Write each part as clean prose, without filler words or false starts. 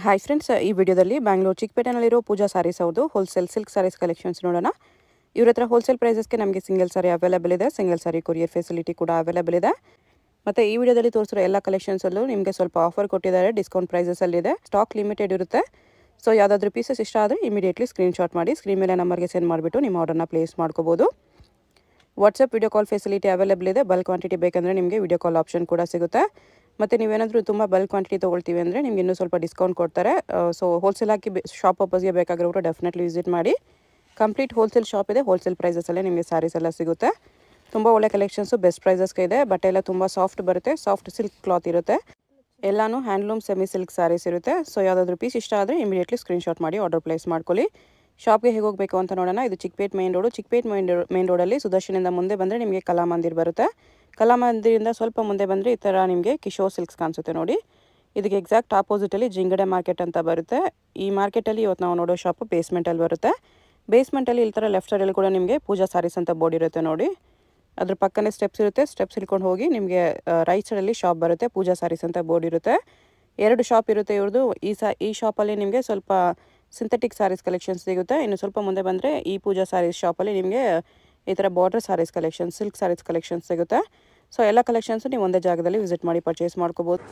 Hi friends, ಈ ವಿಡಿಯೋದಲ್ಲಿ ಬ್ಯಾಂಗ್ಳೂರು ಚಿಕ್ಕಪೇಟೆನಲ್ಲಿರೋ ಪೂಜಾ ಸಾರೀಸ್ ಅವ್ರದ್ದು ಹೋಲ್ಸೇಲ್ ಸಿಲ್ಕ್ ಸಾರೀಸ್ ಕಲೆಕ್ಷನ್ಸ್ ನೋಡೋಣ. ಇವ್ರ ಹತ್ರ ಹೋಲ್ಸೇಲ್ ಪ್ರೈಸಸ್ಗೆ ನಮಗೆ ಸಿಂಗಲ್ ಸಾರಿ ಅವೈಲೇಬಲ್ ಇದೆ. ಸಿಂಗಲ್ ಸಾರಿ ಕೊರಿಯರ್ ಫೆಸಿಲಿಟಿ ಕೂಡ ಅವೈಲೇಬಲ್ ಇದೆ. ಮತ್ತು ಈ ವಿಡಿಯೋದಲ್ಲಿ ತೋರಿಸಿರೋ ಎಲ್ಲ ಕಲೆಕ್ಷನ್ಸಲ್ಲೂ ನಿಮಗೆ ಸ್ವಲ್ಪ ಆಫರ್ ಕೊಟ್ಟಿದ್ದಾರೆ. ಡಿಸ್ಕೌಂಟ್ ಪ್ರೈಸಸಲ್ಲಿದೆ. ಸ್ಟಾಕ್ ಲಿಮಿಟೆಡ್ ಇರುತ್ತೆ. ಸೊ ಯಾವುದಾದ್ರೂ ಪೀಸಸ್ ಇಷ್ಟ ಆದರೆ ಇಮಿಡಿಯೇಟ್ಲಿ ಸ್ಕ್ರೀನ್ಶಾಟ್ ಮಾಡಿ ಸ್ಕ್ರೀನ್ ಮೇಲೆ ನಂಬರ್ಗೆ ಸೆಂಡ್ ಮಾಡಿಬಿಟ್ಟು ನಿಮ್ಮ ಆರ್ಡರ್ನ ಪ್ಲೇಸ್ ಮಾಡ್ಕೋಬೋದು. WhatsApp video call facility available ಇದೆ. ಬಲ್ಕ್ ಕ್ವಾಂಟಿಟಿ ಬೇಕಂದರೆ ನಿಮಗೆ ವಿಡಿಯೋ ಕಾಲ್ ಆಪ್ಷನ್ ಕೂಡ ಸಿಗುತ್ತೆ. ಮತ್ತು ನೀವೇನಾದರೂ ತುಂಬ ಬಲ್ಕ್ ಕ್ವಾಂಟಿಟಿ ತೊಗೊಳ್ತೀವಿ ಅಂದರೆ ನಿಮ್ಗೆ ಇನ್ನೂ ಸ್ವಲ್ಪ ಡಿಸ್ಕೌಂಟ್ ಕೊಡ್ತಾರೆ. ಸೊ ಹೋಲ್ಸೇಲ್ ಹಾಕಿ ಶಾಪ್ ಪರ್ಪಸ್ಗೆ ಬೇಕಾಗಿರೋರು ಡೆಫಿನೆಟ್ಲಿ ವಿಸಿಟ್ ಮಾಡಿ. ಕಂಪ್ಲೀಟ್ ಹೋಲ್ಸೇಲ್ ಶಾಪ್ ಇದೆ. ಹೋಲ್ಸೇಲ್ ಪ್ರೈಸಸಲ್ಲೇ ನಿಮಗೆ ಸ್ಯಾರೀಸ್ ಎಲ್ಲ ಸಿಗುತ್ತೆ. ತುಂಬ ಒಳ್ಳೆ ಕಲೆಕ್ಷನ್ಸು ಬೆಸ್ಟ್ ಪ್ರೈಸಸ್ಗೆ ಇದೆ. ಬಟ್ಟೆ ಎಲ್ಲ ತುಂಬ ಸಾಫ್ಟ್ ಬರುತ್ತೆ. ಸಾಫ್ಟ್ ಸಿಲ್ಕ್ ಕ್ಲಾತ್ ಇರುತ್ತೆ. ಎಲ್ಲನೂ ಹ್ಯಾಂಡ್ಲೂಮ್ ಸೆಮಿ ಸಿಲ್ಕ್ ಸ್ಯಾರೀಸ್ ಇರುತ್ತೆ. ಸೊ ಯಾವುದಾದ್ರೂ ಪೀಸ್ ಇಷ್ಟ ಆದರೆ ಇಮಿಡಿಯೇಟ್ಲಿ ಸ್ಕ್ರೀನ್ಶಾಟ್ ಮಾಡಿ ಆರ್ಡರ್ ಪ್ಲೇಸ್ ಮಾಡ್ಕೊಳ್ಳಿ. ಶಾಪ್ಗೆ ಹೇಗೆ ಹೋಗಬೇಕು ಅಂತ ನೋಡೋಣ. ಇದು Chickpet main road. Chickpet main ರೋಡಲ್ಲಿ ಸುದರ್ಶನಿಂದ ಮುಂದೆ ಬಂದರೆ ನಿಮಗೆ ಕಲಾಮಂದಿರ್ ಬರುತ್ತೆ. ಕಲಾಮಂದಿರಿಂದ ಸ್ವಲ್ಪ ಮುಂದೆ ಬಂದರೆ ಈ ಥರ ನಿಮಗೆ ಕಿಶೋರ್ ಸಿಲ್ಕ್ಸ್ ಕಾಣಿಸುತ್ತೆ ನೋಡಿ. ಇದಕ್ಕೆ ಎಕ್ಸಾಕ್ಟ್ ಆಪೋಸಿಟಲ್ಲಿ ಜಿಂಗಡೆ ಮಾರ್ಕೆಟ್ ಅಂತ ಬರುತ್ತೆ. ಈ ಮಾರ್ಕೆಟಲ್ಲಿ ಇವತ್ತು ನಾವು ನೋಡೋ ಶಾಪು ಬೇಸ್ಮೆಂಟಲ್ಲಿ ಬರುತ್ತೆ. ಬೇಸ್ಮೆಂಟಲ್ಲಿ ಈ ಥರ ಲೆಫ್ಟ್ ಸೈಡಲ್ಲಿ ಕೂಡ ನಿಮಗೆ ಪೂಜಾ ಸಾರೀಸ್ ಅಂತ ಬೋರ್ಡ್ ಇರುತ್ತೆ ನೋಡಿ. ಅದ್ರ ಪಕ್ಕನೇ ಸ್ಟೆಪ್ಸ್ ಇರುತ್ತೆ. ಸ್ಟೆಪ್ಸ್ ಹಿಡ್ಕೊಂಡು ಹೋಗಿ ನಿಮಗೆ ರೈಟ್ ಸೈಡಲ್ಲಿ ಶಾಪ್ ಬರುತ್ತೆ. ಪೂಜಾ ಸಾರೀಸ್ ಅಂತ ಬೋರ್ಡ್ ಇರುತ್ತೆ. 2 ಶಾಪ್ ಇರುತ್ತೆ ಇವ್ರದ್ದು. ಈ ಶಾಪಲ್ಲಿ ನಿಮಗೆ ಸ್ವಲ್ಪ ಸಿಂಥೆಟಿಕ್ ಸಾರೀಸ್ ಕಲೆಕ್ಷನ್ಸ್ ಸಿಗುತ್ತೆ. ಇನ್ನು ಸ್ವಲ್ಪ ಮುಂದೆ ಬಂದರೆ ಈ ಪೂಜಾ ಸಾರೀಸ್ ಶಾಪಲ್ಲಿ ನಿಮಗೆ ಈ ಥರ border saris collection, silk saris collections ಸಿಗುತ್ತೆ. ಸೊ ಎಲ್ಲ ಕಲೆಕ್ಷನ್ಸು ನೀವು ಒಂದೇ ಜಾಗದಲ್ಲಿ ವಿಸಿಟ್ ಮಾಡಿ ಪರ್ಚೇಸ್ ಮಾಡ್ಕೋಬೋದು.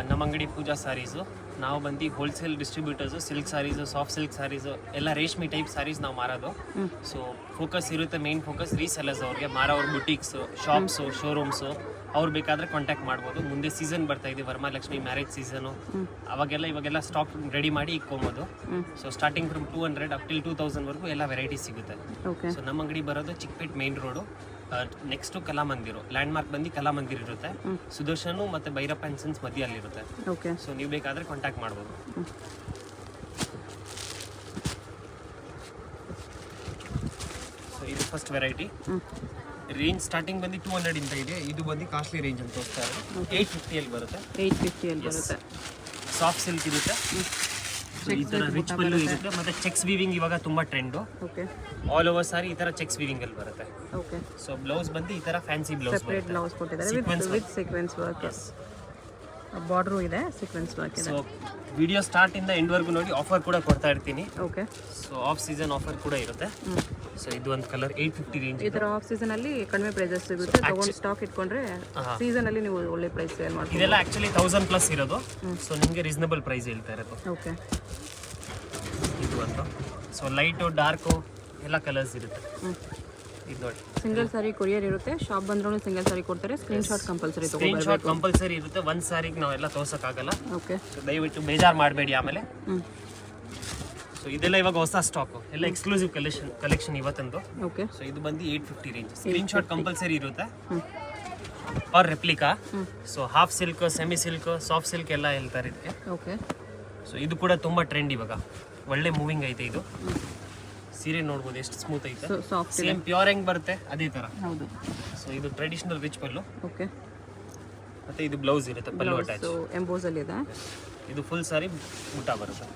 ನಮ್ಮ ಅಂಗಡಿ ಪೂಜಾ ಸಾರೀಸು. ನಾವು ಬಂದು ಹೋಲ್ಸೇಲ್ ಡಿಸ್ಟ್ರಿಬ್ಯೂಟರ್ಸು. ಸಿಲ್ಕ್ ಸಾರೀಸು, ಸಾಫ್ಟ್ ಸಿಲ್ಕ್ ಸಾರೀಸು, ಎಲ್ಲ ರೇಷ್ಮೆ ಟೈಪ್ ಸಾರೀಸ್ ನಾವು ಮಾರೋದು. ಸೊ ಫೋಕಸ್ ಇರುತ್ತೆ, ಮೇನ್ ಫೋಕಸ್ ರೀಸೆಲ್ಲರ್ಸ್ ಅವ್ರಿಗೆ, ಮಾರೋರು ಬುಟೀಕ್ಸು, ಶಾಪ್ಸು, ಶೋರೂಮ್ಸು. ಅವ್ರು ಬೇಕಾದರೆ ಕಾಂಟ್ಯಾಕ್ಟ್ ಮಾಡ್ಬೋದು. ಮುಂದೆ ಸೀಸನ್ ಬರ್ತಾ ಇದೆ, ವರಮಹಾಲಕ್ಷ್ಮಿ ಮ್ಯಾರೇಜ್ ಸೀಸನು. ಇವಾಗೆಲ್ಲ ಸ್ಟಾಕ್ ರೆಡಿ ಮಾಡಿ ಇಕ್ಕೊಬೋದು. So starting from 200 up till 2000ವರೆಗೂ ಎಲ್ಲ ವೆರೈಟೀಸ್ ಸಿಗುತ್ತೆ. ಸೊ ನಮ್ಮ ಅಂಗಡಿ ಬರೋದು Chickpet main road. Next Kalamandir landmark ಬಂದು ಕಲಾಮಂದಿರ್ ಇರುತ್ತೆ. ಸುದರ್ಶನು ಮತ್ತು ಭೈರಪ್ಪ ಆ್ಯಂಡ್ ಸನ್ಸ್ ಮಧ್ಯಲ್ಲಿರುತ್ತೆ. ಸೊ ನೀವು ಬೇಕಾದರೆ ಕಾಂಟ್ಯಾಕ್ಟ್ ಮಾಡ್ಬೋದು. ಸೊ ಇದು ಫಸ್ಟ್ ವೆರೈಟಿ. ರೇಂಜ್ ಸ್ಟಾರ್ಟಿಂಗ್ ಬಂದು 200 ಇಂದ ಇದೆ. ಇದು ಬಂದು ಕಾಸ್ಟ್ಲಿ ರೇಂಜ್ ಅಂತ ತೋರಿಸ್ತಾ ಇದೆ. 850 ಬರುತ್ತೆ. 850 ಬರುತ್ತೆ. ಸಾಫ್ಟ್ ಸಿಲ್ಕ್ ಇರುತ್ತೆ. ಈ ಥರ ರಿಚ್ ಪಲ್ಲು ಇರುತ್ತೆ. ಮತ್ತು ಚೆಕ್ಸ್ ವೀವಿಂಗ್ ಇವಾಗ ತುಂಬ ಟ್ರೆಂಡು. ಆಲ್ ಓವರ್ ಸಾರಿ ಈ ಥರ ಚೆಕ್ಸ್ ವೀವಿಂಗ್ ಅಲ್ಲಿ ಬರುತ್ತೆ. ಸೊ ಬ್ಲೌಸ್ ಬಂದು ಈ ಥರ fancy blouse sequence work. Border ಇದೆ, ಸೀಕ್ವೆನ್ಸ್ ವರ್ಕ್ ಇದೆ. ಸೊ ವಿಡಿಯೋ ಸ್ಟಾರ್ಟ್ ಇಂದ ಎಂಡ್ ವರೆಗೂ ನೋಡಿ. ಆಫರ್ ಕೂಡ ಕೊಡ್ತಾ ಇರ್ತೀನಿ. ಸೊ ಆಫ್ ಸೀಸನ್ ಆಫರ್ ಕೂಡ ಇರುತ್ತೆ. ಸೊ ಇದು ಒಂದು ಕಲರ್ 850 ರೇಂಜ್. ಈ ತರ ಆಫ್ ಸೀಸನ್ ಅಲ್ಲಿ ಕಡಿಮೆ ಪ್ರೈಸಸ್ ಸಿಗುತ್ತೆ. ತಗೊಂಡು ಸ್ಟಾಕ್ ಇಟ್ಕೊಂಡ್ರೆ ಸೀಸನ್ ಅಲ್ಲಿ ನೀವು ಒಳ್ಳೆ ಪ್ರೈಸ್ ಸೇಲ್ ಮಾಡ್ತೀರಾ. ಇದೆಲ್ಲ ಆಕ್ಚುಲಿ 1000 ಪ್ಲಸ್ ಇರೋದು. ಸೊ ನಿಮಗೆ ರೀಸನಬಲ್ ಪ್ರೈಸ್ ಹೇಳ್ತಾ ಇರೋದು. ಇದು ಅಂತ. ಸೊ ಲೈಟು ಡಾರ್ಕು ಎಲ್ಲ ಕಲರ್ಸ್ ಇರುತ್ತೆ. ಇದು ನೋಡಿ, ಸಿಂಗಲ್ ಸಾರಿ ಕೊರಿಯರ್ ಇರುತ್ತೆ. ಶಾಪ್ ಬಂದ್ರೂ ಸಿಂಗಲ್ ಸಾರಿ ಕೊಡ್ತಾರೆ. ಸ್ಕ್ರೀನ್ಶಾಟ್ ಕಂಪಲ್ಸರಿ ಕಂಪಲ್ಸರಿ ಇರುತ್ತೆ. ಒಂದು ಸಾರಿಗೆ ನಾವೆಲ್ಲ ತೋರ್ಸೋಕ್ಕಾಗಲ್ಲ. ಸೊ ದಯವಿಟ್ಟು ಬೇಜಾರು ಮಾಡಬೇಡಿ ಆಮೇಲೆ. ಸೊ ಇದೆಲ್ಲ ಇವಾಗ ಹೊಸ ಸ್ಟಾಕ್, ಎಲ್ಲ ಎಕ್ಸ್ಕ್ಲೂಸಿವ್ ಕಲೆಕ್ಷನ್ ಇವತ್ತಂದು. ಸೊ ಇದು ಬಂದು 850 ರೇಂಜ್. ಸ್ಕ್ರೀನ್ಶಾಟ್ ಕಂಪಲ್ಸರಿ ಇರುತ್ತೆ. Or replica. So half silk, semi silk, soft silk ಎಲ್ಲ ಹೇಳ್ತಾರೆ ಇದಕ್ಕೆ. ಸೊ ಇದು ಕೂಡ ತುಂಬ ಟ್ರೆಂಡ್ ಇವಾಗ. ಒಳ್ಳೆ ಮೂವಿಂಗ್ ಐತೆ ಇದು. ಸೀರೆ ನೋಡ್ಬೋದು ಎಷ್ಟು ಸ್ಮೂತ್ ಐತೆ. ಸೇಮ್ ಪ್ಯೂರ್ ಹೆಂಗ್ ಬರುತ್ತೆ ಅದೇ ತರ. ಸೊ ಇದು ಟ್ರೆಡಿಷನಲ್ ರಿಚ್ ಪಲ್ಲು. ಮತ್ತೆ ಇದು ಬ್ಲೌಸ್ ಇರುತ್ತೆ, ಪಲ್ಲು ಅಟ್ಯಾಚ್. ಎಂಬೋಸ್ ಅಲ್ಲಿ ಇದೆ. ಇದು ಫುಲ್ ಸಾರಿ ಬುಟ್ಟ ಬರುತ್ತೆ.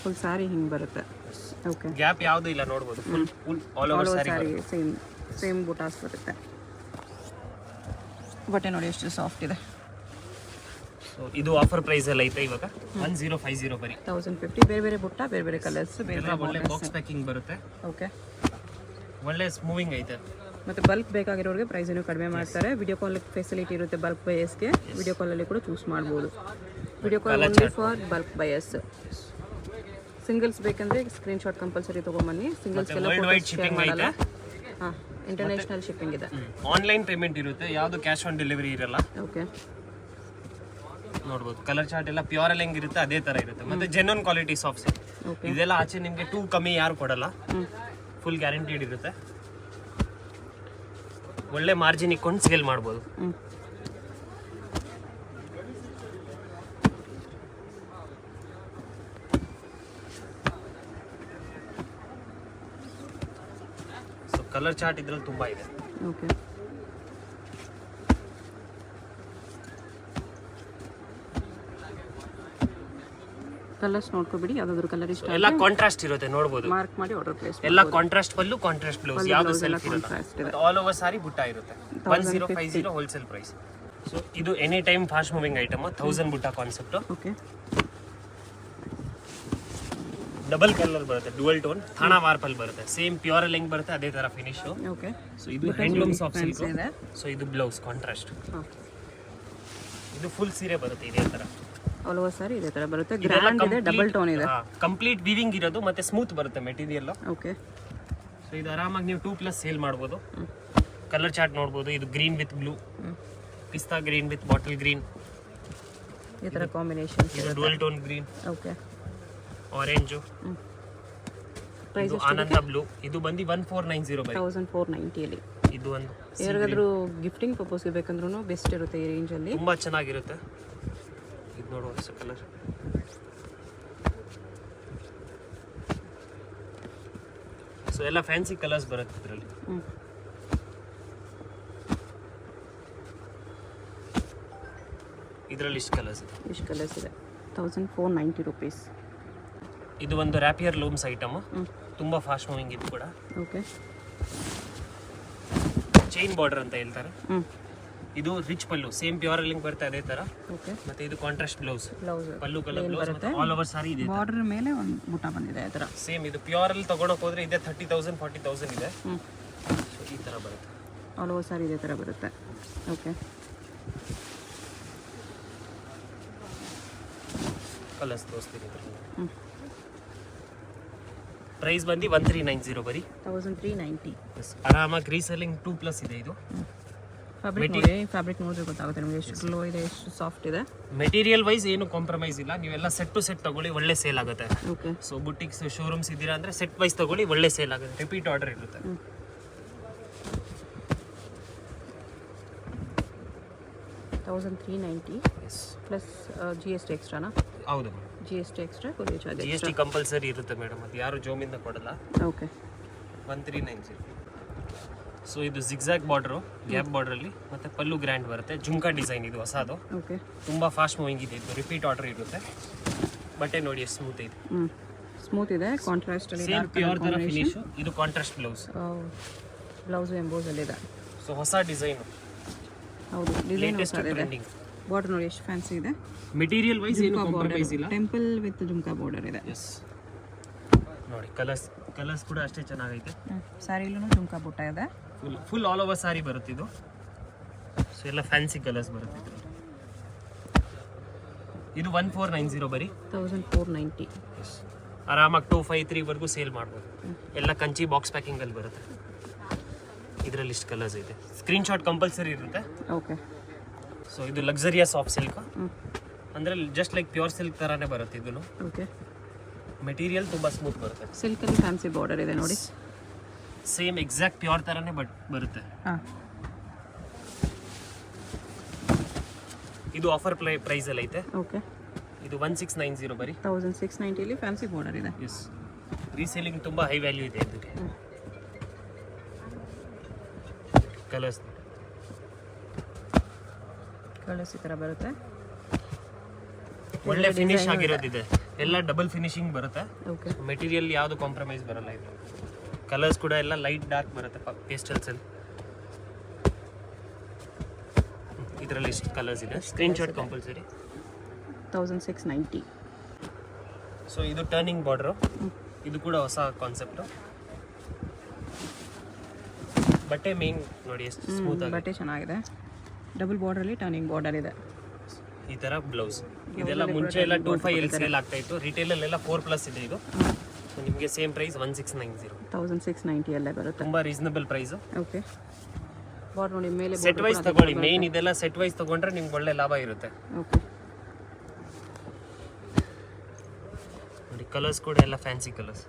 ಫುಲ್ ಸಾರಿ ಹಿಂಗ್ ಬರುತ್ತೆ. ಗ್ಯಾಪ್ ಯಾವುದು ಇಲ್ಲ ನೋಡ್ಬೋದು. ಫುಲ್ ಆಲ್ ಓವರ್ ಸಾರಿ ಸೇಮ್ ಬುಟಾಸ್ ಬರುತ್ತೆ. ಬಟ್ಟೆ ನೋಡಿ ಎಷ್ಟು ಸಾಫ್ಟ್ ಇದೆ. ಸೊ ಇದು ಆಫರ್ ಪ್ರೈಸ್ ಎಲ್ಲ ಐತೆ ಇವಾಗ 1050 ಬರೀ. 1050. ಬೇರೆ ಬೇರೆ ಬುಟ್ಟ, ಬೇರೆ ಬೇರೆ ಕಲರ್ಸ್, ಬೇರೆ ಒಳ್ಳೆ ಬಾಕ್ಸ್ ಪ್ಯಾಕಿಂಗ್ ಬರುತ್ತೆ. ಒಳ್ಳೆ ಮೂವಿಂಗ್ ಐತೆ. ಮತ್ತೆ ಬಲ್ಕ್ ಬೇಕಾಗಿರೋರಿಗೆ ಪ್ರೈಸ್ ಇನ್ನೂ ಕಡಿಮೆ ಮಾಡ್ತಾರೆ. ವಿಡಿಯೋ ಕಾಲ್ ಫೆಸಿಲಿಟಿ ಇರುತ್ತೆ. ಬಲ್ಕ್ ಬಯಸ್ಗೆ ವಿಡಿಯೋ ಕಾಲಲ್ಲಿ ಕೂಡ ಚೂಸ್ ಮಾಡ್ಬೋದು. Video call only for bulk buyers. Singles ಬೇಕಂದ್ರೆ ಸ್ಕ್ರೀನ್ಶಾಟ್ ಕಂಪಲ್ಸರಿ ತೊಗೊಂಬನ್ನಿ. ಸಿಂಗಲ್ಸ್ಗೆಲ್ಲ ಶಿಪ್ಪಿಂಗ್ ಐತೆ. ಇಂಟರ್ನ್ಯಾಷನಲ್ ಶಿಪ್ಪಿಂಗ್ ಇದೆ. ಆನ್ಲೈನ್ ಪೇಮೆಂಟ್ ಇರುತ್ತೆ. ಯಾವುದು ಕ್ಯಾಶ್ ಆನ್ ಡೆಲಿವರಿ ಇರಲ್ಲ. ನೋಡ್ಬೋದು ಕಲರ್ ಚಾರ್ಟ್ ಎಲ್ಲ ಪ್ಯೂರ್ ಅಲ್ಲಿ ಹೆಂಗಿರುತ್ತೆ ಅದೇ ತರ ಇರುತ್ತೆ. ಮತ್ತೆ ಜೆನ್ಯೂನ್ ಕ್ವಾಲಿಟಿ ಸಾಫ್ಟ್ ಸಿಲ್ಕ್. ಇದೆಲ್ಲ ಆಚೆ ನಿಮಗೆ 2 ಕಮ್ಮಿ ಯಾರು ಕೊಡಲ್ಲ. ಫುಲ್ ಗ್ಯಾರಂಟಿಡ್ ಇರುತ್ತೆ. ಒಳ್ಳೆ ಮಾರ್ಜಿನ್ ಇಟ್ಕೊಂಡು ಸೇಲ್ ಮಾಡ್ಬೋದು. ಸೊ ಕಲರ್ ಚಾರ್ಟ್ ಇದ್ರಲ್ಲಿ ತುಂಬಾ ಇದೆ. ಕಲರ್ಸ್ ನೋಡ್ಕೋಬಿಡಿ. ಯಾವ್ದಾದ್ರು ಕಲರ್ ಇಷ್ಟ ಎಲ್ಲ ಕಾಂಟ್ರಾಸ್ಟ್ ಇರುತ್ತೆ ನೋಡಬಹುದು. ಮಾರ್ಕ್ ಮಾಡಿ ಆರ್ಡರ್ ಪ್ಲೇಸ್. ಎಲ್ಲ ಕಾಂಟ್ರಾಸ್ಟ್ ಪಲ್ಲು, ಕಾಂಟ್ರಾಸ್ಟ್ ಬ್ಲೌಸ್, ಯಾವುದು ಸೆಲ್ಫ್ ಇರುತ್ತೆ. ಆಲ್ ಓವರ್ ಸಾರಿ ಬುಟ್ಟ ಇರುತ್ತೆ. 1050 ಹೋಲ್ಸೇಲ್ ಪ್ರೈಸ್. ಸೊ ಇದು any time fast moving item. 1000 ಬುಟ್ಟ ಕಾನ್ಸೆಪ್ಟ್. ಡಬಲ್ ಕಲರ್ ಬರುತ್ತೆ, ಡುವಲ್ ಟೋನ್ ಥಾಣಾ ವಾರ್ಪಲ್ ಬರುತ್ತೆ. ಸೇಮ್ ಪ್ಯೂರ್ ಅಲ್ಲಿ ಹೆಂಗ್ ಬರುತ್ತೆ ಅದೇ ತರ ಫಿನಿಶ್. ಓಕೆ. ಸೊ ಇದು ಹ್ಯಾಂಡ್ಲೂಮ್ ಸಾಫ್ಟ್ ಸಿಲ್ಕ್. ಇದೆ. ಸೊ ಇದು ಬ್ಲೌಸ್ ಕಾಂಟ್ರಾಸ್ಟ್. ಹಾಂ, ಇದು ಫುಲ್ ಸೀರೆ ಬರುತ್ತೆ ಇದೇ ತರ. ಆಲ್ ಓವರ್ ಸಾರಿ ಇದೇ ಥರ ಬರುತ್ತೆ. ಗ್ರ್ಯಾಂಡ್ ಇದೆ, ಡಬಲ್ ಟೋನ್ ಇದೆ. ಕಂಪ್ಲೀಟ್ ವೀವಿಂಗ್ ಇರೋದು ಮತ್ತೆ ಸ್ಮೂತ್ ಬರುತ್ತೆ ಮೆಟೀರಿಯಲ್. ಓಕೆ. ಸೊ ಇದು ಆರಾಮಾಗಿ ನೀವು 2+ ಸೇಲ್ ಮಾಡ್ಬೋದು. ಕಲರ್ ಚಾರ್ಟ್ ನೋಡ್ಬೋದು. ಇದು ಗ್ರೀನ್ ವಿತ್ ಬ್ಲೂ, ಪಿಸ್ತಾ ಗ್ರೀನ್ ವಿತ್ ಬಾಟಲ್ ಗ್ರೀನ್, ಈ ಥರ ಕಾಂಬಿನೇಷನ್. ಇದು dual tone green, okay. Orange, price ಇದು ಆನಂದ ಬ್ಲೂ. ಇದು ಬಂದು 1490 ಬರೀ. 1490 ಅಲ್ಲಿ. ಇದು ಒಂದು ಯಾರಿಗಾದ್ರೂ ಗಿಫ್ಟಿಂಗ್ ಪರ್ಪಸ್ಗೆ ಬೇಕಂದ್ರೂ ಬೆಸ್ಟ್ ಇರುತ್ತೆ ಈ ರೇಂಜಲ್ಲಿ. ತುಂಬಾ ಚೆನ್ನಾಗಿರುತ್ತೆ. ಇದು ನೋಡುವ ಹೊಸ ಕಲರ್. ಸೊ ಎಲ್ಲ ಫ್ಯಾನ್ಸಿ ಕಲರ್ಸ್ ಬರುತ್ತೆ ಇದರಲ್ಲಿ. ಇದರಲ್ಲಿ ಇಷ್ಟು ಕಲರ್ಸ್ ಇದೆ. ಇಷ್ಟು ಕಲರ್ಸ್ ಇದೆ. 1490 ರುಪೀಸ್. ಇದು ಒಂದು ರ್ಯಾಪಿಯರ್ ಲೂಮ್ಸ್ ಐಟಮ್, ತುಂಬಾ ಫಾಸ್ಟ್ ಮೂವಿಂಗ್ ಇದು ಕೂಡ. ಓಕೆ. ಚೈನ್ ಬಾರ್ಡರ್ ಅಂತ ಹೇಳ್ತಾರೆ. ಇದು ರಿಚ್ ಪಲ್ಲು, ಸೇಮ್ ಪ್ಯೂರ್ ಲಿಂಕ್ ಬರುತ್ತೆ ಅದೇ ತರ. ಓಕೆ. ಮತ್ತೆ ಇದು ಕಾಂಟ್ರಾಸ್ಟ್ ಬ್ಲೌಸ್, ಬ್ಲೌಸ್ ಪಲ್ಲು ಕಲರ್ ಬ್ಲೌಸ್ ಮತ್ತೆ ಆಲ್ ಓವರ್ ಸಾರಿ ಇದೆ. ಬಾರ್ಡರ್ ಮೇಲೆ ಒಂದು ಬುಟ್ಟ ಬಂದಿದೆ ಆ ಥರ. ಸೇಮ್ ಇದು ಪ್ಯೂರ್ ಅಲ್ಲಿ ತಗೊಳಕ್ ಹೋದ್ರೆ ಇದೆ 30,000 40,000 ಇದೆ. ಸೊ ಈ ತರ ಬರುತ್ತೆ. ಆಲ್ ಓವರ್ ಸಾರಿ ಇದೇ ಥರ ಬರುತ್ತೆ. ಓಕೆ. ಕಲರ್ಸ್ ತೋರಿಸ್ತೀನಿ ಇದರಲ್ಲಿ. ಪ್ರೈಸ್ ಬಂದು 1390 ಬರೀ. 1390. ಆರಾಮಾಗಿ ರೀಸೆಲ್ಲಿಂಗ್ 2+ ಇದೆ ಇದು. ಫ್ಯಾಬ್ರಿಕ್ ನೋಡಿ, ಫ್ಯಾಬ್ರಿಕ್ ನೋಡಿದ್ರೆ ಗೊತ್ತಾಗುತ್ತೆ ನಿಮಗೆ ಎಷ್ಟು ಗ್ಲೋ ಇದೆ, ಎಷ್ಟು ಸಾಫ್ಟ್ ಇದೆ. ಮೆಟೀರಿಯಲ್ ವೈಸ್ ಏನು ಕಾಂಪ್ರಮೈಸ್ ಇಲ್ಲ. ನೀವೆಲ್ಲ ಸೆಟ್ ಟು ಸೆಟ್ ತಗೊಳ್ಳಿ, ಒಳ್ಳೆ ಸೇಲ್ ಆಗುತ್ತೆ. ಓಕೆ. ಸೊ ಬುಟಿಕ್ಸ್ ಶೋರೂಮ್ಸ್ ಇದ್ದೀರಾ ಅಂದ್ರೆ ಸೆಟ್ ವೈಸ್ ತಗೊಳ್ಳಿ, ಒಳ್ಳೆ ಸೇಲ್ ಆಗುತ್ತೆ. ರಿಪೀಟ್ ಆರ್ಡರ್ ಇರುತ್ತೆ. 1390 ಪ್ಲಸ್ GST ಎಕ್ಸ್ಟ್ರಾನಾ? ಹೌದು, GST extra, courier charge GST compulsory ಇರುತ್ತೆ ಮೇಡಮ್. ಅದು ಯಾರು ಜೋಮಿಂದ ಕೊಡಲ್ಲ. ಓಕೆ. 1390. ಸೊ ಇದು ಜಿಗ್ಜಾಗ್ ಬಾರ್ಡರು, ಗ್ಯಾಪ್ ಬಾರ್ಡ್ರಲ್ಲಿ, ಮತ್ತೆ ಪಲ್ಲು ಗ್ರ್ಯಾಂಡ್ ಬರುತ್ತೆ. ಜುಮ್ಕಾ ಡಿಸೈನ್ ಇದು ಹೊಸದು. ಓಕೆ. ತುಂಬ ಫಾಸ್ಟ್ ಮೂವಿಂಗ್ ಇದೆ ಇದು. ರಿಪೀಟ್ ಆರ್ಡರ್ ಇರುತ್ತೆ. ಬಟ್ಟೆ ನೋಡಿ ಎಷ್ಟು ಸ್ಮೂತ್ ಇದೆ. ಸ್ಮೂತ್ ಇದೆ. ಕಾಂಟ್ರಾಸ್ಟ್ ಅಲ್ಲಿ ಸೇಮ್ ಪ್ಯೂರ್ ತರ ಫಿನಿಶ್. ಇದು ಕಾಂಟ್ರಾಸ್ಟ್ ಬ್ಲೌಸ್. ಬ್ಲೌಸ್ ಎಂಬೋಸ್ ಅಲ್ಲಿ ಇದೆ. ಸೊ ಹೊಸ ಡಿಸೈನ್. ಹೌದು, ಡಿಸೈನ್ ಲೇಟೆಸ್ಟ್ ಹೊಸದಿದೆ. ಟ್ರೆಂಡಿಂಗ್. ಬಾರ್ಡರ್ ನೋಡಿ ಎಷ್ಟು ಫ್ಯಾನ್ಸಿ ಇದೆ. ಮೆಟೀರಿಯಲ್ ವೈಸ್ ಏನು ಕಾಂಪ್ರಮೈಸ್ ಇಲ್ಲ. ಟೆಂಪಲ್ ವಿತ್ ಜುಮ್ಕಾ ಬಾರ್ಡರ್ ಇದೆ. ಎಸ್ ನೋಡಿ, ಕಲರ್ಸ್ ಕೂಡ ಅಷ್ಟೇ ಚೆನ್ನಾಗೈತೆ. ಸ್ಯಾರಿಲೂ ಜುಮ್ಕಾ ಬುಟ್ಟ ಇದೆ. ಫುಲ್ ಆಲ್ ಓವರ್ ಸಾರಿ ಬರುತ್ತೆ ಇದು. ಸೊ ಎಲ್ಲ ಫ್ಯಾನ್ಸಿ ಕಲರ್ಸ್ ಬರುತ್ತೆ ಇದರಲ್ಲಿ. ಇದು 1490 ಬರೀ. 1490. ಎಸ್, ಆರಾಮಾಗಿ 253 ವರೆಗೂ ಸೇಲ್ ಮಾಡ್ಬೋದು. ಎಲ್ಲ ಕಂಚಿ ಬಾಕ್ಸ್ ಪ್ಯಾಕಿಂಗ್ ಅಲ್ಲಿ ಬರುತ್ತೆ. ಇದರಲ್ಲಿ ಇಷ್ಟು ಕಲರ್ಸ್ ಇದೆ. ಸ್ಕ್ರೀನ್ ಶಾಟ್ ಕಂಪಲ್ಸರಿ ಇರುತ್ತೆ. ಓಕೆ. ಸೊ ಇದು ಲಕ್ಸರಿಯಸ್ ಸಾಫ್ಟ್ ಸಿಲ್ಕ್, ಅಂದ್ರೆ ಜಸ್ಟ್ ಲೈಕ್ ಪ್ಯೂರ್ ಸಿಲ್ಕ್ ತರಾನೇ ಬರುತ್ತೆ ಇದನ್ನು. ಓಕೆ. ಮೆಟೀರಿಯಲ್ ತುಂಬಾ ಸ್ಮೂತ್ ಬರುತ್ತೆ. ಸಿಲ್ಕ್ ಅಲ್ಲಿ ಫ್ಯಾನ್ಸಿ ಬಾರ್ಡರ್ ಇದೆ ನೋಡಿ. ಸೇಮ್ ಎಕ್ಸಾಕ್ಟ್ ಪ್ಯೂರ್ ತರಾನೇ ಬರುತ್ತೆ. ಇದು ಆಫರ್ ಪ್ರೈಸ್ ಅಲ್ಲಿ ಐತೆ. ಓಕೆ. ಇದು 1690 ಬರೀ. 1690 ಅಲ್ಲಿ ಫ್ಯಾನ್ಸಿ ಬಾರ್ಡರ್ ಇದೆ. ಎಸ್, ರೀಸೇಲಿಂಗ್ ತುಂಬಾ ಹೈ ವ್ಯಾಲ್ಯೂ ಇದೆ ಇದಕ್ಕೆ. ಕಲರ್ಸ್ ಈ ಥರ ಬರುತ್ತೆ. ಒಳ್ಳೆ ಫಿನಿಶ್ ಆಗಿರೋದಿದೆ. ಎಲ್ಲ ಡಬಲ್ ಫಿನಿಶಿಂಗ್ ಬರುತ್ತೆ. ಓಕೆ. ಮೆಟೀರಿಯಲ್ ಯಾವುದು ಕಾಂಪ್ರಮೈಸ್ ಬರಲ್ಲ ಇದು. ಕಲರ್ಸ್ ಕೂಡ ಎಲ್ಲ ಲೈಟ್ ಡಾರ್ಕ್ ಬರುತ್ತೆ ಪೇಸ್ಟಲ್ಸ್ ಅಲ್ಲಿ. ಇದರಲ್ಲಿ ಇಷ್ಟು ಕಲರ್ಸ್ ಇದೆ. Screen shot compulsory. 1690. ಸೊ ಇದು ಟರ್ನಿಂಗ್ ಬಾರ್ಡರ್. ಇದು ಕೂಡ ಹೊಸ ಕಾನ್ಸೆಪ್ಟ್. ಬಟ್ಟೆ ಮೇನ್ ನೋಡಿ ಎಷ್ಟು ಸ್ಮೂತ್ ಆಗಿ. ಬಟ್ಟೆ ಚೆನ್ನಾಗಿದೆ. ಡಬಲ್ ಬಾರ್ಡರ್ ಅಲ್ಲಿ ಟರ್ನಿಂಗ್ ಬಾರ್ಡರ್ ಇದೆ. ಈ ತರ ಬ್ಲೌಸ್. ಇದೆಲ್ಲ ಮುಂಚೆ ಎಲ್ಲ 25 ಅಲ್ಲಿ ಸೇಲ್ ಆಗ್ತಾ ಇತ್ತು. ರಿಟೇಲ್ ಅಲ್ಲೆಲ್ಲ 4+ ಇದೆ ಇದು. ಸೊ ನಿಮಗೆ ಸೇಮ್ ಪ್ರೈಸ್ 1690. 1690 ಅಲ್ಲೇ ಬರುತ್ತೆ. ತುಂಬಾ ರೀಸನಬಲ್ ಪ್ರೈಸ್. ಓಕೆ. ಬಾರ್ಡರ್ ನೋಡಿ ಮೇಲೆ ಸೆಟ್ ವೈಸ್ ತಗೊಳ್ಳಿ. ಮೇನ್ ಇದೆಲ್ಲ ಸೆಟ್ ವೈಸ್ ತಗೊಂಡ್ರೆ ನಿಮ್ಗೆ ಒಳ್ಳೆ ಲಾಭ ಇರುತ್ತೆ. ಓಕೆ. ನೋಡಿ ಕಲರ್ಸ್ ಕೂಡ ಎಲ್ಲ ಫ್ಯಾನ್ಸಿ ಕಲರ್ಸ್.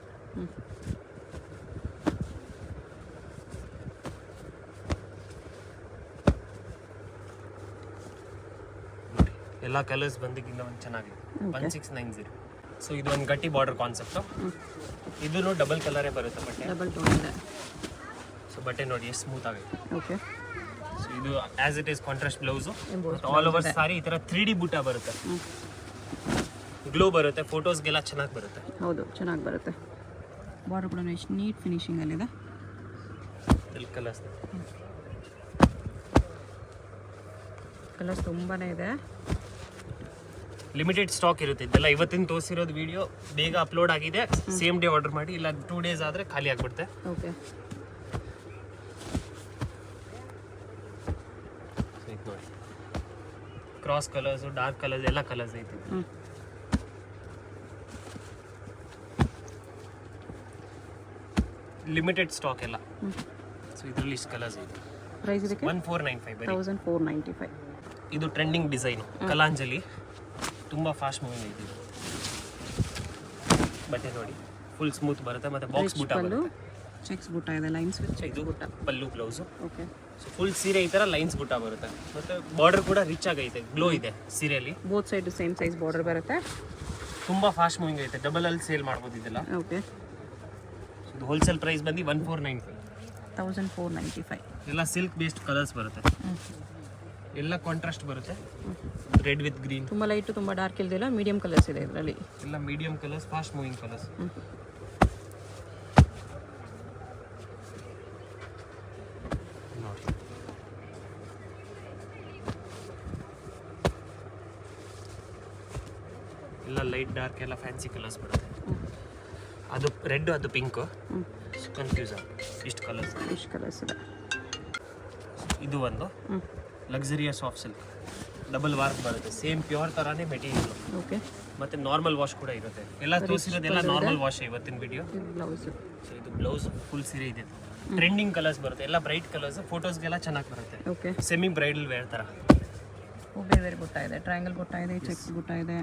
ಎಲ್ಲ ಕಲರ್ಸ್ ಬಂದಿಗಿಂತ ಒಂದು ಚೆನ್ನಾಗಿದೆ. 1690. ಸೊ ಇದು ಒಂದು ಗಟ್ಟಿ ಬಾರ್ಡರ್ ಕಾನ್ಸೆಪ್ಟ್. ಇದೂ ಡಬಲ್ ಕಲರೇ ಬರುತ್ತೆ ಬಟ್ಟೆ. ಡಬಲ್ ಟೋನ್ ಇದೆ. ಸೊ ಬಟ್ಟೆ ನೋಡಿ ಎಷ್ಟು ಸ್ಮೂತ್ ಆಗಿದೆ. ಓಕೆ. ಸೊ ಇದು as it is contrast blouse. All over sari ಈ ಥರ 3D ಬುಟ್ಟ ಬರುತ್ತೆ. ಗ್ಲೋ ಬರುತ್ತೆ. ಫೋಟೋಸ್ಗೆಲ್ಲ ಚೆನ್ನಾಗಿ ಬರುತ್ತೆ. ಹೌದು, ಚೆನ್ನಾಗಿ ಬರುತ್ತೆ. ಬಾರ್ಡರ್ ಕೂಡ ಎಷ್ಟು ನೀಟ್ ಫಿನಿಶಿಂಗ್ ಅಲ್ಲಿದೆ. ಕಲರ್ಸ್ ತುಂಬಾನೇ ಇದೆ. ಲಿಮಿಟೆಡ್ ಸ್ಟಾಕ್ ಇರುತ್ತೆ. ಇದೆಲ್ಲ ಇವತ್ತಿನ ತೋರಿಸಿರೋದು ವಿಡಿಯೋ ಬೇಗ ಅಪ್ಲೋಡ್ ಆಗಿದೆ. ಸೇಮ್ ಡೇ ಆರ್ಡರ್ ಮಾಡಿ, ಇಲ್ಲ 2 days ಆದರೆ ಖಾಲಿ ಆಗಿಬಿಡುತ್ತೆ. ಓಕೆ. ನೋಡಿ, ಕ್ರಾಸ್ ಕಲರ್ಸು, ಡಾರ್ಕ್ ಕಲರ್ಸ್, ಎಲ್ಲ ಕಲರ್ಸ್ ಐತೆ. ಲಿಮಿಟೆಡ್ ಸ್ಟಾಕ್ ಎಲ್ಲ. ಸೊ ಇದರಲ್ಲಿ ಇಷ್ಟು ಕಲರ್ಸ್ ಇದೆ. ಪ್ರೈಸ್ ಇದಕ್ಕೆ 1495 ಬರೀ. 1495. ಇದು ಟ್ರೆಂಡಿಂಗ್ ಡಿಸೈನು, ಕಲಾಂಜಲಿ, ತುಂಬ ಫಾಸ್ಟ್ ಮೂವಿಂಗ್ ಐತೆ ಇದು. ಬಟ್ಟೆ ನೋಡಿ ಫುಲ್ ಸ್ಮೂತ್ ಬರುತ್ತೆ, ಮತ್ತು ಬಾಕ್ಸ್ ಬುಟ್ಟ ಬರುತ್ತೆ. ಚೆಕ್ಸ್ ಬುಟ್ಟ ಇದೆ, ಲೈನ್ಸ್ ವಿತ್ ಚೆಕ್ಸ್ ಇದು ಬುಟ್ಟ. ಪಲ್ಲು ಬ್ಲೌಸು. ಓಕೆ. ಸೊ ಫುಲ್ ಸೀರೆ ಈ ಥರ ಲೈನ್ಸ್ ಬುಟ್ಟ ಬರುತ್ತೆ, ಮತ್ತು ಬಾರ್ಡರ್ ಕೂಡ ರಿಚ್ ಆಗೈತೆ, ಗ್ಲೋ ಇದೆ ಸೀರೆಯಲ್ಲಿ. Both side same size border ಬರುತ್ತೆ. ತುಂಬ ಫಾಸ್ಟ್ ಮೂವಿಂಗ್ ಐತೆ, ಡಬಲ್ ಅಲ್ಲಿ ಸೇಲ್ ಮಾಡ್ಬೋದು ಇದೆಲ್ಲ. ಓಕೆ. ಇದು ಹೋಲ್ಸೇಲ್ ಪ್ರೈಸ್ ಬಂದು 1495. 1495. ಎಲ್ಲ ಸಿಲ್ಕ್ ಬೇಸ್ಡ್ ಕಲರ್ಸ್ ಬರುತ್ತೆ, ಎಲ್ಲ ಕಾಂಟ್ರಾಸ್ಟ್ ಬರುತ್ತೆ. Red with green. ತುಂಬ ಲೈಟು ತುಂಬ ಡಾರ್ಕ್ ಇಲ್ದಿಲ್ಲ, ಮೀಡಿಯಂ ಕಲರ್ಸ್ ಇದೆ ಇದರಲ್ಲಿ. ಎಲ್ಲ medium colours, fast moving colours. ನೋಡಿ, ಎಲ್ಲ ಲೈಟ್ ಡಾರ್ಕ್ ಎಲ್ಲ ಫ್ಯಾನ್ಸಿ ಕಲರ್ಸ್ ಬರುತ್ತೆ. ಅದು ರೆಡ್, ಅದು ಪಿಂಕು, ಕನ್ಫ್ಯೂಸ್ ಆಗುತ್ತೆ. ಇಷ್ಟು ಕಲರ್ಸ್ ಇದೆ. ಇದು ಒಂದು ಲಕ್ಸುರಿಯಸ್ ಸಾಫ್ಟ್ ಸಿಲ್ಕ್, ಡಬಲ್ ವಾರ್ಕ್ ಬರುತ್ತೆ, ಸೇಮ್ ಪ್ಯೂರ್ ಥರನೇ ಮೆಟೀರಿಯಲ್. ಓಕೆ. ಮತ್ತು ನಾರ್ಮಲ್ ವಾಶ್ ಕೂಡ ಇರುತ್ತೆ. ಎಲ್ಲ ತೋರಿಸಿರೋದೆಲ್ಲ ನಾರ್ಮಲ್ ವಾಶ್ ಇವತ್ತಿನ ವಿಡಿಯೋ. ಬ್ಲೌಸ್. ಸೊ ಇದು ಬ್ಲೌಸ್ ಫುಲ್ ಸೀರೆ ಇದೆ. ಟ್ರೆಂಡಿಂಗ್ ಕಲರ್ಸ್ ಬರುತ್ತೆ, ಎಲ್ಲ ಬ್ರೈಟ್ ಕಲರ್ಸ್, ಫೋಟೋಸ್ಗೆಲ್ಲ ಚೆನ್ನಾಗಿ ಬರುತ್ತೆ. ಓಕೆ. ಸೆಮಿ ಬ್ರೈಡಲ್ ವೇರ್ ಥರ. ಬೇರೆ ಬೇರೆ ಬುಟ್ಟ ಇದೆ, ಟ್ರಯಾಂಗಲ್ ಬುಟ್ಟ ಇದೆ, ಚೆಕ್ಸ್ ಬುಟ್ಟ ಇದೆ,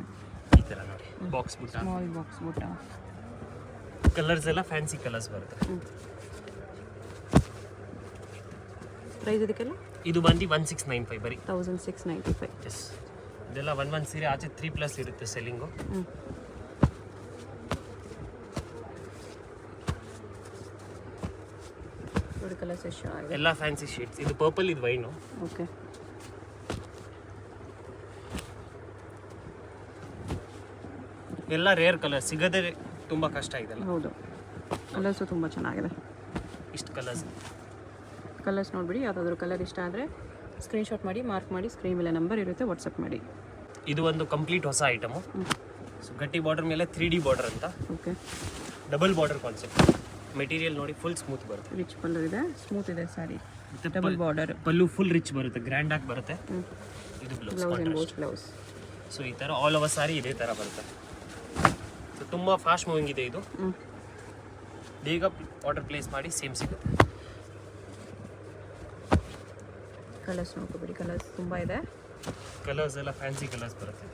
ಈ ಥರ ನೋಡಿ, ಬಾಕ್ಸ್ ಬುಟ್ಟ, ಸ್ಮಾಲ್ ಬಾಕ್ಸ್ ಬುಟ್ಟ. ಕಲರ್ಸ್ ಎಲ್ಲ ಫ್ಯಾನ್ಸಿ ಕಲರ್ಸ್ ಬರುತ್ತೆ. ಪ್ರೈಸ್ ಇದಕ್ಕೆಲ್ಲ ಇದು ಬಂದು 1695 ಬರೀ. 1695. ಎಸ್. ಇದೆಲ್ಲ ಒಂದು ಸೀರೆ ಆಚೆ 3+ ಇರುತ್ತೆ ಸೆಲ್ಲಿಂಗು. ನೋಡಿ ಕಲರ್ಸ್ ಎಷ್ಟು ಚೆನ್ನಾಗಿದೆ, ಎಲ್ಲ ಫ್ಯಾನ್ಸಿ ಶೇಡ್ಸ್. ಇದು ಪರ್ಪಲ್, ಇದು ವೈನು. ಓಕೆ. ಎಲ್ಲ ರೇರ್ ಕಲರ್, ಸಿಗದೆ ತುಂಬ ಕಷ್ಟ ಇದೆಲ್ಲ. ಹೌದು, ಕಲರ್ಸು ತುಂಬ ಚೆನ್ನಾಗಿದೆ. ಇಷ್ಟು ಕಲರ್ಸ್ ನೋಡಿಬಿಡಿ, ಯಾವುದಾದ್ರೂ ಕಲರ್ ಇಷ್ಟ ಆದರೆ ಸ್ಕ್ರೀನ್ಶಾಟ್ ಮಾಡಿ, ಮಾರ್ಕ್ ಮಾಡಿ, ಸ್ಕ್ರೀನ್ ಮೇಲೆ ನಂಬರ್ ಇರುತ್ತೆ, ವಾಟ್ಸಪ್ ಮಾಡಿ. ಇದು ಒಂದು ಕಂಪ್ಲೀಟ್ ಹೊಸ ಐಟಮು. ಸೊ ಗಟ್ಟಿ ಬಾರ್ಡರ್ ಮೇಲೆ 3D ಬಾರ್ಡರ್ ಅಂತ. Okay. Double border concept. Material ನೋಡಿ ಫುಲ್ ಸ್ಮೂತ್ ಬರುತ್ತೆ, ರಿಚ್ ಪಲ್ಲು ಇದೆ, ಸ್ಮೂತ್ ಇದೆ ಸ್ಯಾರಿ. ಡಬಲ್ ಬಾರ್ಡರ್ ಪಲ್ಲು ಫುಲ್ ರಿಚ್ ಬರುತ್ತೆ, ಗ್ರ್ಯಾಂಡ್ ಆಗಿ ಬರುತ್ತೆ. ಇದು ಬ್ಲೌಸ್. ಬ್ಲೌಸ್. ಸೊ ಈ ಥರ ಆಲ್ ಓವರ್ ಸಾರಿ ಇದೇ ಥರ ಬರುತ್ತೆ. ಸೊ ತುಂಬ ಫಾಸ್ಟ್ ಮೂವಿಂಗ್ ಇದೆ ಇದು. ಬೇಗ ಆರ್ಡರ್ ಪ್ಲೇಸ್ ಮಾಡಿ, ಸೇಮ್ ಸಿಗುತ್ತೆ. ಕಲರ್ಸ್ ನೋಡ್ಕೊಬೇಡಿ, ಕಲರ್ಸ್ ತುಂಬ ಇದೆ. ಕಲರ್ಸ್ ಎಲ್ಲ ಫ್ಯಾನ್ಸಿ ಕಲರ್ಸ್ ಬರುತ್ತೆ.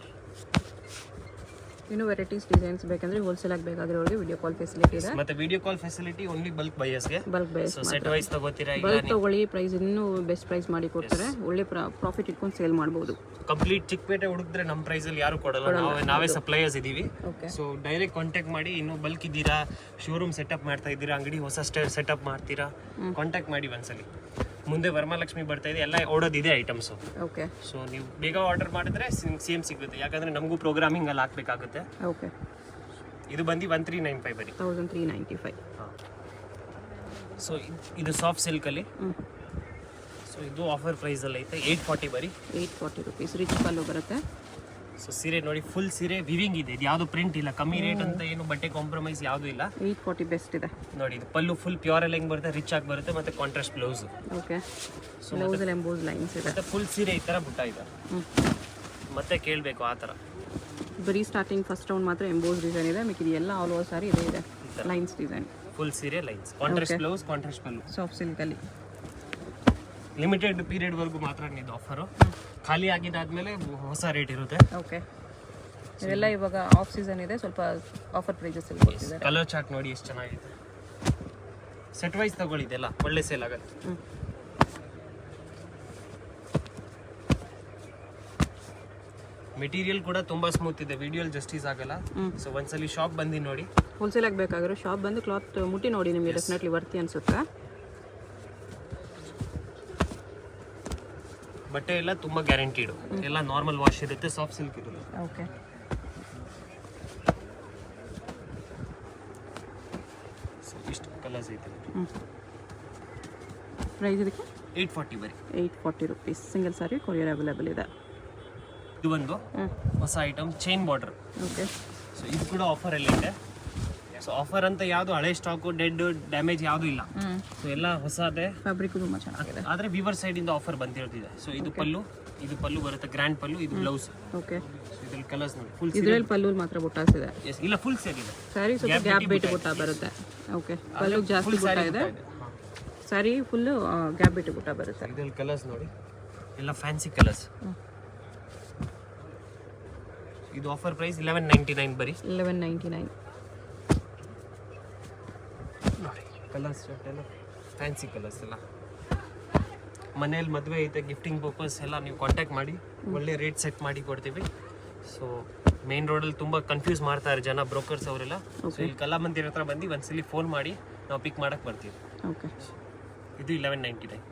ಇನ್ನೂ ವೆರೈಟೀಸ್ ಡಿಸೈನ್ಸ್ ಬೇಕಂದ್ರೆ ಹೋಲ್ಸೇಲ್ ಆಗಿ ಬೇಕಾಗಿರೋರಿಗೆ ವಿಡಿಯೋ ಕಾಲ್ ಫೆಸಿಲಿಟಿ ಇದೆ. ಮತ್ತೆ video call facility only bulk ಬೈಯರ್ಸ್ಗೆ. Bulk buyers. So set wise ತಗೋತೀರಾ, ಬಲ್ಕ್ ತಗೊಳ್ಳಿ, ಪ್ರೈಸ್ ಇನ್ನೂ ಬೆಸ್ಟ್ ಪ್ರೈಸ್ ಮಾಡಿ ಕೊಡ್ತಾರೆ, ಒಳ್ಳೆ ಪ್ರಾಫಿಟ್ ಇಟ್ಕೊಂಡು ಸೇಲ್ ಮಾಡ್ಬೋದು. ಕಂಪ್ಲೀಟ್ ಚಿಕ್ಕಪೇಟೆ ಹುಡುಕಿದ್ರೆ ನಮ್ಮ ಪ್ರೈಸಲ್ಲಿ ಯಾರು ಕೊಡಲ್ಲ, ನಾವೇ ಸಪ್ಲೈಯರ್ಸ್ ಇದ್ದೀವಿ. ಸೊ ಡೈರೆಕ್ಟ್ ಕಾಂಟ್ಯಾಕ್ಟ್ ಮಾಡಿ. ಇನ್ನೂ ಬಲ್ಕ್ ಇದ್ದೀರಾ, ಶೋರೂಮ್ ಸೆಟಪ್ ಮಾಡ್ತಾ ಇದ್ದೀರಾ, ಅಂಗಡಿ ಹೊಸ ಸೆಟಪ್ ಮಾಡ್ತೀರಾ, ಕಾಂಟ್ಯಾಕ್ಟ್ ಮಾಡಿ ಒಂದ್ಸಲಿ. ಮುಂದೆ ವರಮಹಾಲಕ್ಷ್ಮಿ ಬರ್ತಾ ಇದೆ, ಎಲ್ಲ ಓಡೋದಿದೆ ಐಟಮ್ಸು. ಓಕೆ. ಸೊ ನೀವು ಬೇಗ ಆರ್ಡರ್ ಮಾಡಿದ್ರೆ ಸೇಮ್ ಸಿಗುತ್ತೆ, ಯಾಕಂದ್ರೆ ನಮಗೂ ಪ್ರೋಗ್ರಾಮಿಂಗ್ ಅಲ್ಲಿ ಹಾಕ್ಬೇಕಾಗುತ್ತೆ. ಓಕೆ. ಇದು ಬಂದು 1395 ಬರೀ. 1395. ಸೊ ಇದು ಸಾಫ್ಟ್ ಸಿಲ್ಕಲ್ಲಿ. ಸೊ ಇದು ಆಫರ್ ಪ್ರೈಸಲ್ಲಿ ಐತೆ, 840 ಬರೀ. 840 rupees. ರಿಚ್ ಪಲ್ಲು ಬರುತ್ತೆ. ಸೊ ಸೀರೆ ನೋಡಿ, ಫುಲ್ ಸೀರೆ ವಿವಿಂಗ್ ಇದೆ, ಇದು ಯಾವುದು ಪ್ರಿಂಟ್ ಇಲ್ಲ, ಕಮ್ಮಿ ರೇಟ್ ಅಂತ ಏನು ಬಟ್ಟೆ ಕಾಂಪ್ರಮೈಸ್ ಯಾವುದೂ ಇಲ್ಲ. 840 ಬೆಸ್ಟ್ ಇದೆ ನೋಡಿ. ಇದು ಪಲ್ಲು ಫುಲ್ ಪ್ಯೂರ್ ಅಲ್ಲಿ ಹೆಂಗೆ ಬರುತ್ತೆ, ರಿಚ್ ಆಗಿ ಬರುತ್ತೆ, ಮತ್ತೆ ಕಾಂಟ್ರಾಸ್ಟ್ ಬ್ಲೌಸ್. ಓಕೆ. ಬ್ಲೌಸಲ್ಲಿ ಎಂಬೋಸ್ ಲೈನ್ಸ್ ಇದೆ, ಮತ್ತೆ ಫುಲ್ ಸೀರೆ ಈ ಥರ ಬುಟ್ಟ ಇದೆ. ಮತ್ತೆ ಕೇಳಬೇಕು ಆ ಥರ. ಬರೀ ಸ್ಟಾರ್ಟಿಂಗ್ ಫಸ್ಟ್ ರೌಂಡ್ ಮಾತ್ರ ಎಂಬೋಸ್ ಡಿಸೈನ್ ಇದೆ, ಮಿಕ್ಕಿದ ಎಲ್ಲ ಆಲ್ ಓವರ್ ಸಾರಿ ಇದೆ ಲೈನ್ಸ್ ಡಿಸೈನ್. ಫುಲ್ ಸೀರೆ ಲೈನ್ಸ್, ಕಾಂಟ್ರಾಸ್ಟ್ ಬ್ಲೌಸ್, ಕಾಂಟ್ರಾಸ್ಟ್ ಪಲ್ಲು. ಸಾಫ್ಟ್ ಸಿಲ್ಕಲ್ಲಿ ಲಿಮಿಟೆಡ್ ಪೀರಿಯಡ್ವರೆಗೂ ಮಾತ್ರ ಇದು ಆಫರು. ಖಾಲಿ ಆಗಿದ್ದಾದ್ಮೇಲೆ ಹೊಸ ರೇಟ್ ಇರುತ್ತೆ. ಓಕೆ. ಇದೆಲ್ಲ ಇವಾಗ ಆಫ್ ಸೀಸನ್ ಇದೆ, ಸ್ವಲ್ಪ ಆಫರ್ ಪ್ರೈಸಸ್ ಅಲ್ಲಿ ಕೊಡ್ತಿದ್ದಾರೆ. ಕಲರ್ ಚಾರ್ಟ್ ನೋಡಿ ಎಷ್ಟು ಚೆನ್ನಾಗಿದೆ. ಸೆಟ್ ವೈಸ್ ತಗೊಳ್ಳಿದೆಲ್ಲ ಒಳ್ಳೆ ಸೇಲ್ ಆಗುತ್ತೆ. ಮೆಟೀರಿಯಲ್ ಕೂಡ ತುಂಬಾ ಸ್ಮೂತ್ ಇದೆ, ವಿಡಿಯೋಲ್ ಜಸ್ಟಿಸ್ ಆಗಲ್ಲ. ಸೊ ಒಂದ್ಸಲಿ ಶಾಪ್ ಬಂದು ನೋಡಿ. ಹೋಲ್ಸೇಲ್ ಆಗಿ ಬೇಕಾಗಿರೋ ಶಾಪ್ ಬಂದು ಕ್ಲಾತ್ ಮುಟ್ಟಿ ನೋಡಿ, ನಿಮಗೆ ಡೆಫಿನೆಟ್ಲಿ ವರ್ತಿ ಅನ್ಸುತ್ತೆ. ಬಟ್ಟೆ ಎಲ್ಲ ತುಂಬ ಗ್ಯಾರಂಟಿಡು, ಎಲ್ಲ ನಾರ್ಮಲ್ ವಾಶ್ ಇರುತ್ತೆ, ಸಾಫ್ಟ್ ಸಿಲ್ಕ್ ಇರುತ್ತೆ. ಓಕೆ. ಇಷ್ಟು ಕಲರ್ಸ್ ಐತೆ. ಪ್ರೈಸ್ ಇದಕ್ಕೆ 840 ಬರೀ. 840 rupees. ಸಿಂಗಲ್ ಸಾರಿ ಕೊರಿಯರ್ ಅವೈಲೇಬಲ್ ಇದೆ. ಇದು ಒಂದು ಹೊಸ item chain border. Okay. So ಇದು ಕೂಡ ಆಫರಲ್ಲಿ ಇದೆ. ಸೊ ಆಫರ್ ಅಂತ ಯಾವುದು ಹಳೆ ಸ್ಟಾಕು ಡೆಡ್ ಡ್ಯಾಮೇಜ್ ಯಾವುದು ಇಲ್ಲ. ಸೊ ಎಲ್ಲ ಹೊಸದೇ. ಫ್ಯಾಬ್ರಿಕ್ ತುಂಬ ಚೆನ್ನಾಗಿದೆ. ಆದರೆ ವಿವರ್ ಸೈಡಿಂದ ಆಫರ್ ಬಂದಿರ್ತಿದೆ. ಸೊ ಇದು ಪಲ್ಲು, ಇದು ಪಲ್ಲು ಬರುತ್ತೆ, ಗ್ರ್ಯಾಂಡ್ ಪಲ್ಲು, ಇದು ಬ್ಲೌಸ್. ಓಕೆ. ಇದ್ರಲ್ಲಿ ಕಲರ್ಸ್ ನೋಡಿ, ಫುಲ್ ಇದರಲ್ಲಿ ಪಲ್ಲು ಮಾತ್ರ ಬುಟ್ಟಾಸ್ ಇದೆ. ಎಸ್, ಇಲ್ಲ ಫುಲ್ ಸೇಲ್ ಇದೆ. ಸ್ಯಾರಿ ಸ್ವಲ್ಪ ಗ್ಯಾಪ್ ಬಿಟ್ಟು ಬುಟ್ಟ ಬರುತ್ತೆ. ಓಕೆ. ಪಲ್ಲು ಜಾಸ್ತಿ ಬುಟ್ಟ ಇದೆ, ಸ್ಯಾರಿ ಫುಲ್ಲು ಗ್ಯಾಪ್ ಬಿಟ್ಟು ಬುಟ್ಟ ಬರುತ್ತೆ. ಇದ್ರಲ್ಲಿ ಕಲರ್ಸ್ ನೋಡಿ, ಎಲ್ಲ ಫ್ಯಾನ್ಸಿ ಕಲರ್ಸ್. ಇದು ಆಫರ್ ಪ್ರೈಸ್ 1199 ಬರೀ. 1199. ನೋಡಿ ಕಲರ್ಸ್ ಎಲ್ಲ ಫ್ಯಾನ್ಸಿ ಕಲರ್ಸ್ ಎಲ್ಲ. ಮನೇಲಿ ಮದುವೆ ಐತೆ, ಗಿಫ್ಟಿಂಗ್ ಪರ್ಪಸ್ ಎಲ್ಲ ನೀವು ಕಾಂಟ್ಯಾಕ್ಟ್ ಮಾಡಿ, ಒಳ್ಳೆ ರೇಟ್ ಸೆಟ್ ಮಾಡಿ ಕೊಡ್ತೀವಿ. ಸೊ ಮೇನ್ ರೋಡಲ್ಲಿ ತುಂಬ ಕನ್ಫ್ಯೂಸ್ ಮಾಡ್ತಾರೆ ಜನ, ಬ್ರೋಕರ್ಸ್ ಅವರೆಲ್ಲ. ಸೊ ಇಲ್ಲಿ ಕಲಾಮಂದಿರ ಹತ್ರ ಬಂದು ಒಂದ್ಸಲಿ ಫೋನ್ ಮಾಡಿ ನಾವು ಪಿಕ್ ಮಾಡಕ್ಕೆ ಬರ್ತೀವಿ. ಓಕೆ. ಇದು 1199.